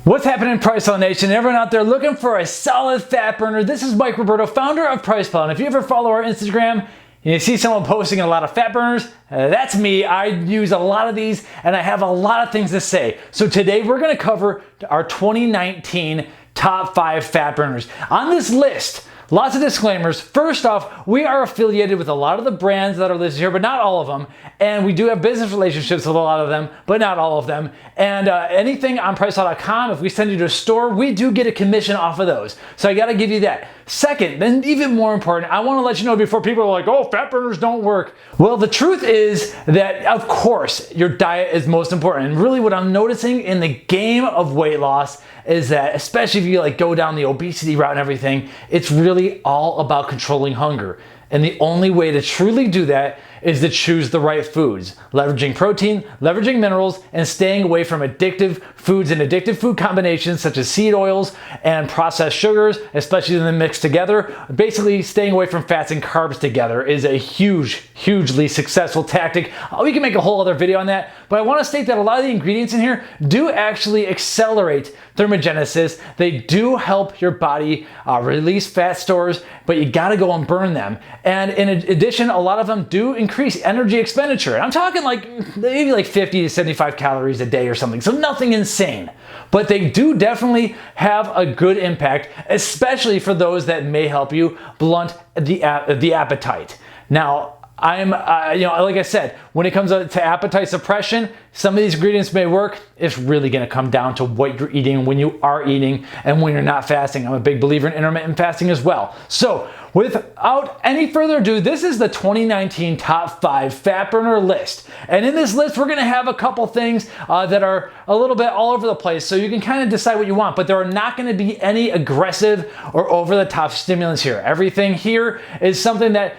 What's happening, PricePlow Nation? Everyone out there looking for a solid fat burner? This is Mike Roberto, founder of PricePlow. And if you ever follow our Instagram and you see someone posting a lot of fat burners, that's me. I use a lot of these and I have a lot of things to say. So today we're going to cover our 2019 top 5 fat burners. On this list, lots of disclaimers. First off, we are affiliated with a lot of the brands that are listed here, but not all of them. And we do have business relationships with a lot of them, but not all of them. And anything on PricePlow.com, if we send you to a store, we do get a commission off of those. So I gotta give you that. Second, then even more important, I wanna let you know before people are like, oh, fat burners don't work. Well, the truth is that, of course, your diet is most important. And really what I'm noticing in the game of weight loss is that, especially if you like go down the obesity route and everything, it's really all about controlling hunger. And the only way to truly do that is to choose the right foods, leveraging protein, leveraging minerals, and staying away from addictive foods and addictive food combinations such as seed oils and processed sugars, especially when they're mixed together. Basically, staying away from fats and carbs together is a hugely successful tactic. We can make a whole other video on that, but I want to state that a lot of the ingredients in here do actually accelerate thermogenesis. They do help your body release fat stores, but you got to go and burn them. And in addition, a lot of them do increase energy expenditure. I'm talking like maybe like 50 to 75 calories a day or something. So nothing insane, but they do definitely have a good impact, especially for those that may help you blunt the appetite. Now, like I said, when it comes to appetite suppression, some of these ingredients may work. It's really going to come down to what you're eating, when you are eating, and when you're not fasting. I'm a big believer in intermittent fasting as well. So without any further ado, this is the 2019 top 5 fat burner list. And in this list, we're going to have a couple things that are a little bit all over the place. So you can kind of decide what you want, but there are not going to be any aggressive or over the top stimulants here. Everything here is something that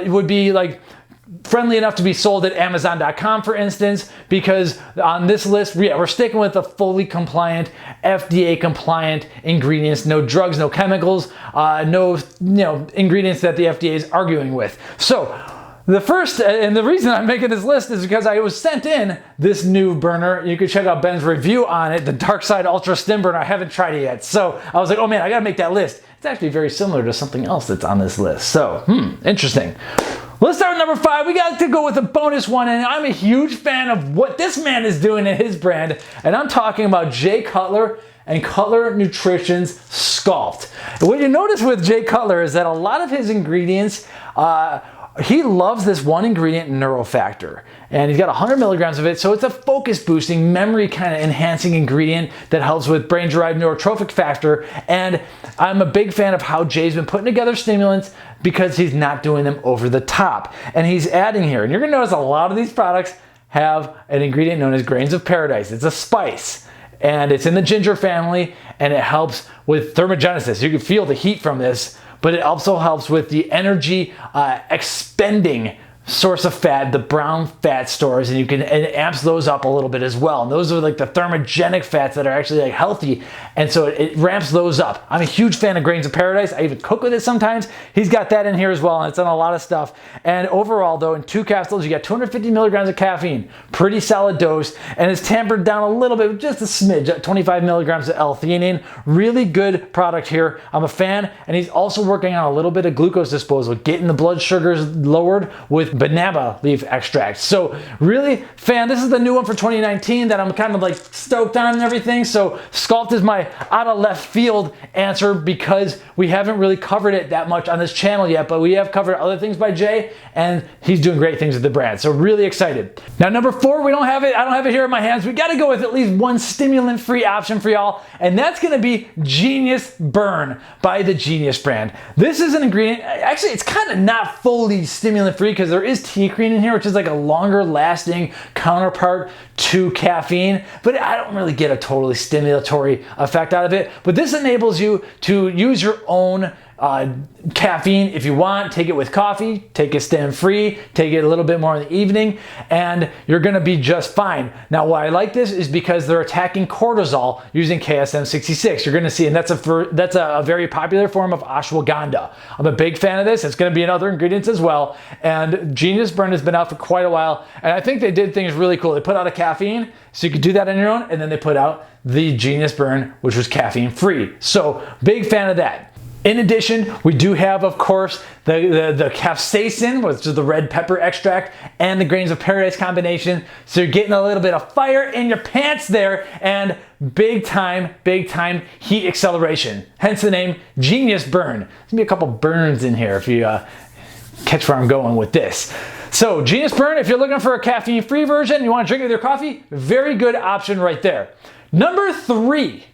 would be like friendly enough to be sold at Amazon.com, for instance, because on this list, we're sticking with the fully compliant, FDA compliant ingredients, no drugs, no chemicals, no ingredients that the FDA is arguing with. So the first, and the reason I'm making this list is because I was sent in this new burner. You can check out Ben's review on it, the Dark Side Ultra Stim Burner. I haven't tried it yet. So I was like, oh man, I gotta make that list. It's actually very similar to something else that's on this list. So, interesting. Let's start with number 5. We got to go with a bonus one, and I'm a huge fan of what this man is doing in his brand, and I'm talking about Jay Cutler and Cutler Nutrition's Sculpt. What you notice with Jay Cutler is that a lot of his ingredients, he loves this one ingredient, Neurofactor, and he's got 100 milligrams of it, so it's a focus boosting, memory kind of enhancing ingredient that helps with brain derived neurotrophic factor. And I'm a big fan of how Jay's been putting together stimulants because he's not doing them over the top. And he's adding here, and you're gonna notice a lot of these products have an ingredient known as grains of paradise. It's a spice, and it's in the ginger family, and it helps with thermogenesis. You can feel the heat from this, but it also helps with the energy expending source of fat, the brown fat stores, and it amps those up a little bit as well. And those are like the thermogenic fats that are actually like healthy, and so it ramps those up. I'm a huge fan of grains of paradise. I even cook with it sometimes. He's got that in here as well, and it's on a lot of stuff. And overall though, in 2 capsules, you get 250 milligrams of caffeine, pretty solid dose, and it's tampered down a little bit, just a smidge, 25 milligrams of L-theanine. Really good product here. I'm a fan, and he's also working on a little bit of glucose disposal, getting the blood sugars lowered with banana leaf extract. So really fan, this is the new one for 2019 that I'm kind of like stoked on and everything. So Sculpt is my out of left field answer because we haven't really covered it that much on this channel yet, but we have covered other things by Jay, and he's doing great things with the brand. So really excited. Now number 4, I don't have it here in my hands. We got to go with at least one stimulant free option for y'all, and that's going to be Genius Burn by the Genius brand. This is an ingredient, actually it's kind of not fully stimulant free because there is T-cream in here, which is like a longer lasting counterpart to caffeine, but I don't really get a totally stimulatory effect out of it. But this enables you to use your own caffeine if you want. Take it with coffee, take it stem-free, take it a little bit more in the evening, and you're gonna be just fine. Now, why I like this is because they're attacking cortisol using KSM-66. You're gonna see, and that's a very popular form of ashwagandha. I'm a big fan of this. It's gonna be in other ingredients as well. And Genius Burn has been out for quite a while, and I think they did things really cool. They put out a caffeine, so you could do that on your own, and then they put out the Genius Burn, which was caffeine-free. So, big fan of that. In addition, we do have, of course, the capsaicin, which is the red pepper extract, and the grains of paradise combination. So you're getting a little bit of fire in your pants there, and big time heat acceleration. Hence the name Genius Burn. There's gonna be a couple burns in here if you catch where I'm going with this. So Genius Burn, if you're looking for a caffeine-free version, you wanna drink it with your coffee, very good option right there. Number 3,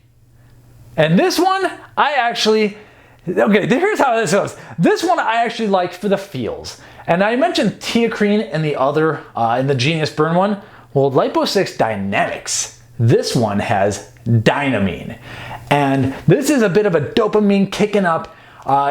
and this one I actually, okay, here's how this goes. This one I actually like for the feels. And I mentioned teacrine in the other, in the Genius Burn one. Well, Lipo6 Dynamix, this one has dynamine. And this is a bit of a dopamine kicking up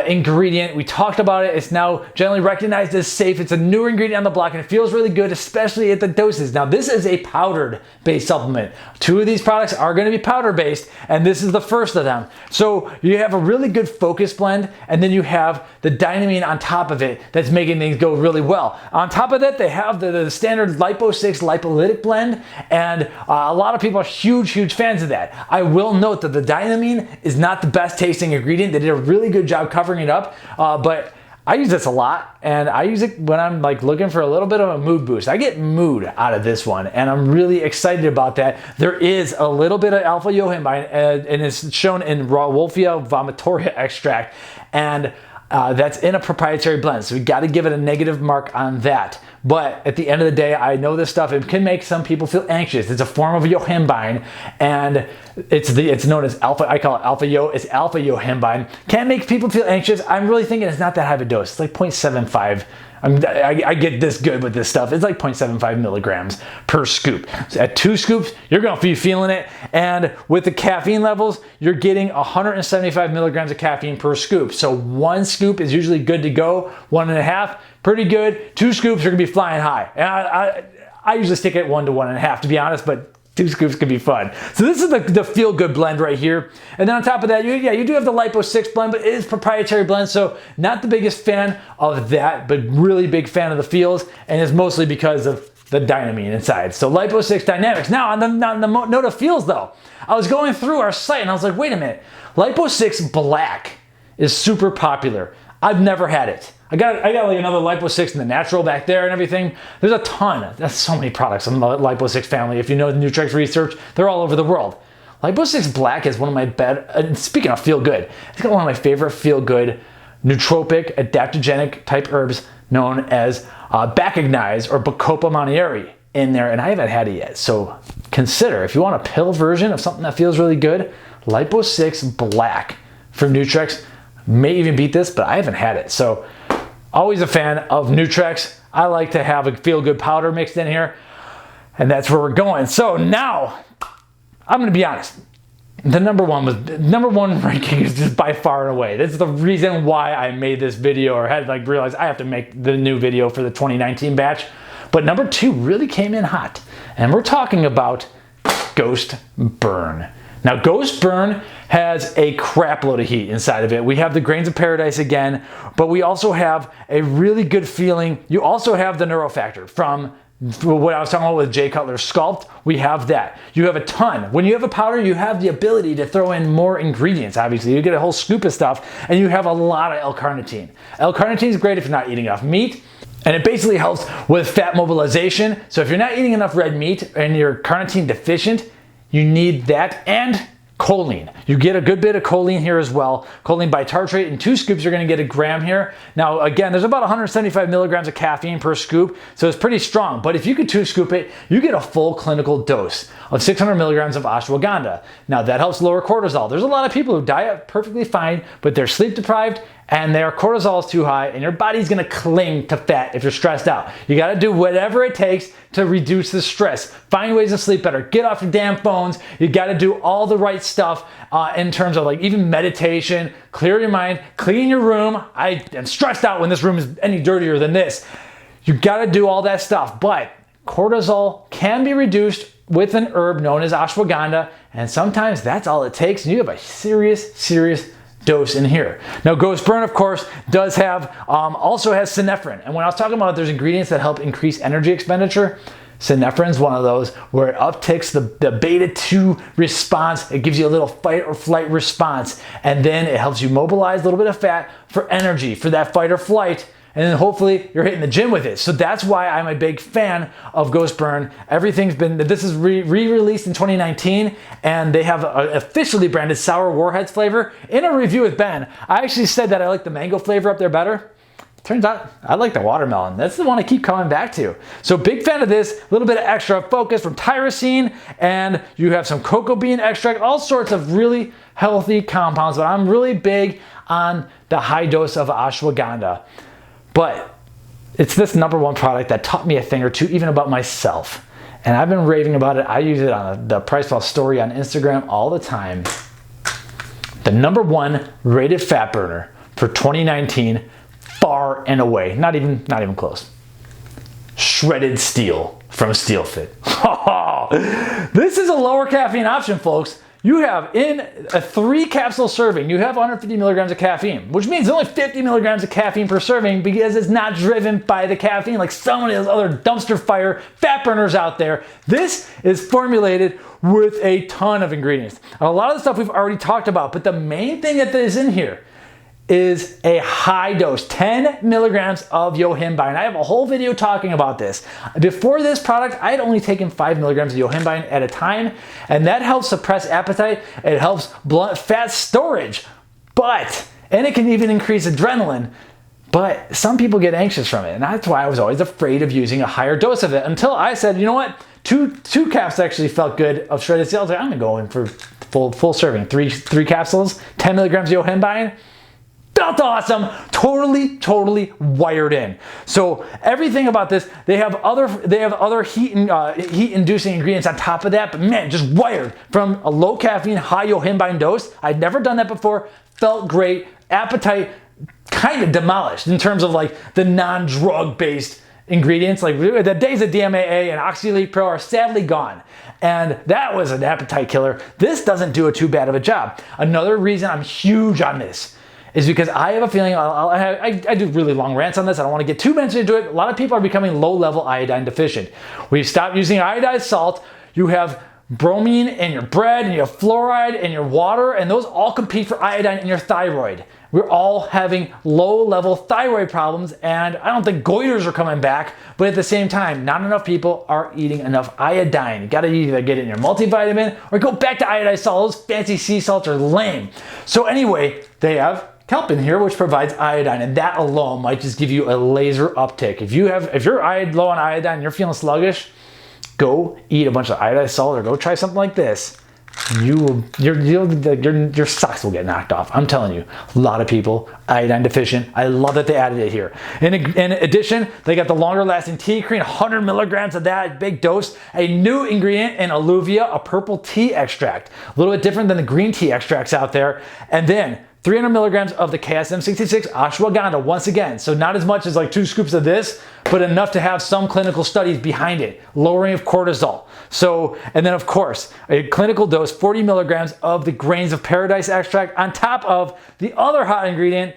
ingredient. We talked about it. It's now generally recognized as safe. It's a newer ingredient on the block, and it feels really good, especially at the doses. Now, this is a powdered-based supplement. 2 of these products are going to be powder-based, and this is the first of them. So you have a really good focus blend, and then you have the dynamine on top of it that's making things go really well. On top of that, they have the standard Lipo6 lipolytic blend, and a lot of people are huge fans of that. I will note that the dynamine is not the best tasting ingredient. They did a really good job covering it up, but I use this a lot, and I use it when I'm like looking for a little bit of a mood boost. I get mood out of this one, and I'm really excited about that. There is a little bit of alpha yohimbine, and it's shown in raw Wolfia vomitoria extract, and that's in a proprietary blend, so we got to give it a negative mark on that. But at the end of the day, I know this stuff, it can make some people feel anxious. It's a form of yohimbine, and it's known as alpha, I call it it's alpha yohimbine. Can make people feel anxious. I'm really thinking it's not that high of a dose. It's like 0.75. I get this good with this stuff. It's like 0.75 milligrams per scoop. So at 2 scoops, you're gonna be feeling it. And with the caffeine levels, you're getting 175 milligrams of caffeine per scoop. So 1 scoop is usually good to go. 1.5, pretty good. 2 scoops are gonna be flying high. And I usually stick at 1 to 1.5, to be honest, but 2 scoops could be fun. So this is the feel-good blend right here. And then on top of that, you do have the Lipo6 blend, but it is proprietary blend, so not the biggest fan of that, but really big fan of the feels, and it's mostly because of the dynamine inside. So Lipo6 Dynamix. Now on the note of feels though, I was going through our site and I was like, wait a minute, Lipo6 Black is super popular. I've never had it. I got like another Lipo6 in the natural back there and everything. There's a ton. That's so many products in the Lipo6 family. If you know the Nutrex research, they're all over the world. Lipo6 Black is one of my and speaking of feel good, it's got one of my favorite feel good nootropic adaptogenic type herbs known as Bacchognize or Bacopa monnieri in there, and I haven't had it yet. So consider, if you want a pill version of something that feels really good, Lipo6 Black from Nutrex may even beat this, but I haven't had it. So always a fan of Nutrex. I like to have a feel-good powder mixed in here, and that's where we're going. So now, I'm gonna be honest. The number one ranking is just by far and away. That's the reason why I made this video, or had like realized I have to make the new video for the 2019 batch. But number 2 really came in hot, and we're talking about Ghost Burn. Now, Ghost Burn has a crap load of heat inside of it. We have the grains of paradise again, but we also have a really good feeling. You also have the neurofactor from what I was talking about with CUTLER Sculpt. We have that. You have a ton. When you have a powder, you have the ability to throw in more ingredients, obviously. You get a whole scoop of stuff, and you have a lot of L-carnitine. L-carnitine is great if you're not eating enough meat, and it basically helps with fat mobilization. So if you're not eating enough red meat and you're carnitine deficient, you need that, and choline. You get a good bit of choline here as well. Choline bitartrate in 2 scoops, you're gonna get 1 gram here. Now again, there's about 175 milligrams of caffeine per scoop, so it's pretty strong. But if you could 2 scoop it, you get a full clinical dose of 600 milligrams of ashwagandha. Now that helps lower cortisol. There's a lot of people who diet perfectly fine, but they're sleep deprived and their cortisol is too high, and your body's gonna cling to fat if you're stressed out. You gotta do whatever it takes to reduce the stress. Find ways to sleep better. Get off your damn phones. You gotta do all the right stuff in terms of like even meditation, clear your mind, clean your room. I am stressed out when this room is any dirtier than this. You gotta do all that stuff, but cortisol can be reduced with an herb known as ashwagandha, and sometimes that's all it takes, and you have a serious dose in here. Now, Ghost Burn, of course, does have, also has synephrine, and when I was talking about there's ingredients that help increase energy expenditure, synephrine is one of those where it upticks the beta-2 response. It gives you a little fight or flight response, and then it helps you mobilize a little bit of fat for energy, for that fight or flight. And then hopefully you're hitting the gym with it. So that's why I'm a big fan of Ghost Burn. This is re-released in 2019, and they have officially branded Sour Warheads flavor. In a review with Ben, I actually said that I like the mango flavor up there better. Turns out I like the watermelon. That's the one I keep coming back to. So big fan of this, a little bit of extra focus from tyrosine, and you have some cocoa bean extract, all sorts of really healthy compounds, but I'm really big on the high dose of ashwagandha. But it's this #1 product that taught me a thing or two even about myself. And I've been raving about it. I use it on the PricePlow story on Instagram all the time. The #1 rated fat burner for 2019, far and away, not even close. Shredded steel from SteelFit. This is a lower caffeine option, folks. You have in a 3 capsule serving, you have 150 milligrams of caffeine, which means only 50 milligrams of caffeine per serving because it's not driven by the caffeine like so many of those other dumpster fire fat burners out there. This is formulated with a ton of ingredients. And a lot of the stuff we've already talked about, but the main thing that is in here is a high dose, 10 milligrams of yohimbine. I have a whole video talking about this. Before this product, I had only taken 5 milligrams of yohimbine at a time, and that helps suppress appetite. It helps blunt fat storage, and it can even increase adrenaline. But some people get anxious from it, and that's why I was always afraid of using a higher dose of it until I said, you know what? Two caps actually felt good of shredded steel. I was like, I'm gonna go in for full serving, three capsules, 10 milligrams of yohimbine. Felt awesome, totally wired in. So everything about this, they have other heat-inducing ingredients on top of that, but man, just wired from a low caffeine, high yohimbine dose. I'd never done that before. Felt great. Appetite kind of demolished in terms of like the non-drug based ingredients. Like the days of DMAA and Lipo6 are sadly gone. And that was an appetite killer. This doesn't do too bad of a job. Another reason I'm huge on this is because I have a feeling, I do really long rants on this, I don't want to get too much into it. A lot of people are becoming low-level iodine deficient. We've stopped using iodized salt. You have bromine in your bread, and you have fluoride in your water, and those all compete for iodine in your thyroid. We're all having low-level thyroid problems, and I don't think goiters are coming back, but at the same time, not enough people are eating enough iodine. You gotta either get it in your multivitamin or go back to iodized salt. Those fancy sea salts are lame. So anyway, they have kelp in here, which provides iodine, and that alone might just give you a laser uptick. If you're low on iodine and you're feeling sluggish, go eat a bunch of iodized salt or go try something like this. Your socks will get knocked off. I'm telling you, a lot of people iodine deficient. I love that they added it here. In addition, they got the longer lasting tea cream, 100 milligrams of that, big dose. A new ingredient in Alluvia, a purple tea extract. A little bit different than the green tea extracts out there. And then 300 milligrams of the KSM66 ashwagandha once again. So not as much as like 2 scoops of this, but enough to have some clinical studies behind it. Lowering of cortisol. So, and then of course, a clinical dose, 40 milligrams of the grains of paradise extract on top of the other hot ingredient,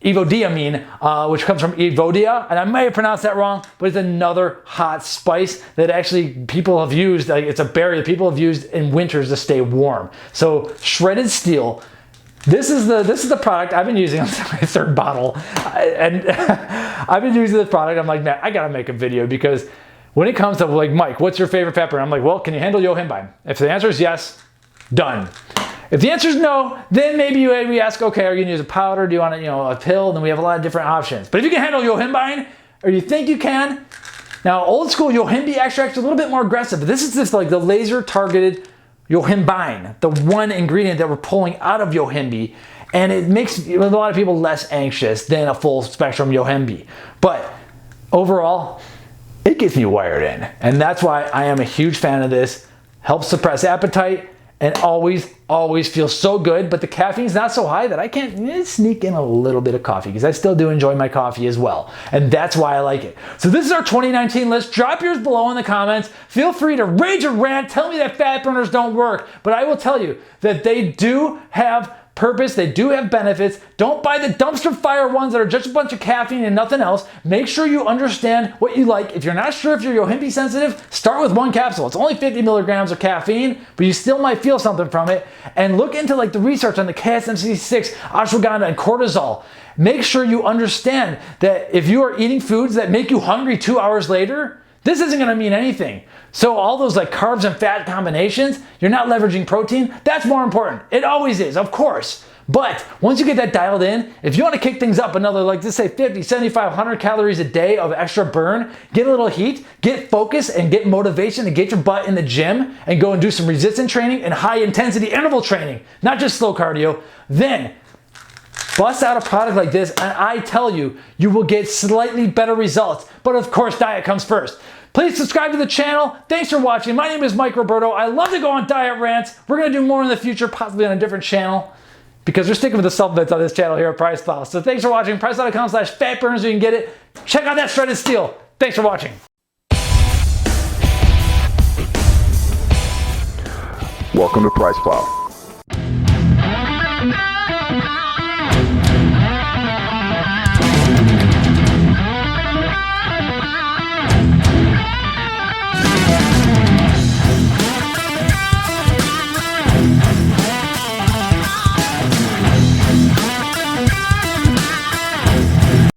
evodiamine, which comes from Evodia, and I may have pronounced that wrong, but it's another hot spice that actually people have used, it's a berry that people have used in winters to stay warm. So shredded steel. This is the product I've been using on my 3rd bottle, and I've been using this product. I'm like, man, I gotta make a video because when it comes to like, Mike, what's your favorite fat burner? I'm like, well, can you handle yohimbine? If the answer is yes, done. If the answer is no, then maybe we ask, okay, are you gonna use a powder? Do you want a pill? Then we have a lot of different options. But if you can handle yohimbine, or you think you can, now old school yohimbi extract is a little bit more aggressive, but this is just like the laser targeted yohimbine, the one ingredient that we're pulling out of yohimbi, and it makes a lot of people less anxious than a full spectrum Yohimbe. But overall, it gets me wired in, and that's why I am a huge fan of this. Helps suppress appetite and always feels so good, but the caffeine's not so high that I can't sneak in a little bit of coffee, because I still do enjoy my coffee as well, and that's why I like it. So this is our 2019 list. Drop yours below in the comments. Feel free to rage or rant, tell me that fat burners don't work, but I will tell you that they do have purpose, they do have benefits. Don't buy the dumpster fire ones that are just a bunch of caffeine and nothing else. Make sure you understand what you like. If you're not sure if you're Yohimbe sensitive, start with one capsule. It's only 50 milligrams of caffeine, but you still might feel something from it. And look into like the research on the KSMC6, ashwagandha, and cortisol. Make sure you understand that if you are eating foods that make you hungry 2 hours later, this isn't gonna mean anything. So all those like carbs and fat combinations, you're not leveraging protein. That's more important. It always is, of course. But once you get that dialed in, if you wanna kick things up another, like let's say 50, 75, 100 calories a day of extra burn, get a little heat, get focus, and get motivation to get your butt in the gym and go and do some resistance training and high intensity interval training, not just slow cardio, then bust out a product like this, and I tell you, you will get slightly better results. But of course, diet comes first. Please subscribe to the channel. Thanks for watching. My name is Mike Roberto. I love to go on diet rants. We're gonna do more in the future, possibly on a different channel, because we're sticking with the supplements on this channel here at PricePlow. So thanks for watching. PricePlow.com/fatburners, you can get it. Check out that shredded steel. Thanks for watching. Welcome to PricePlow.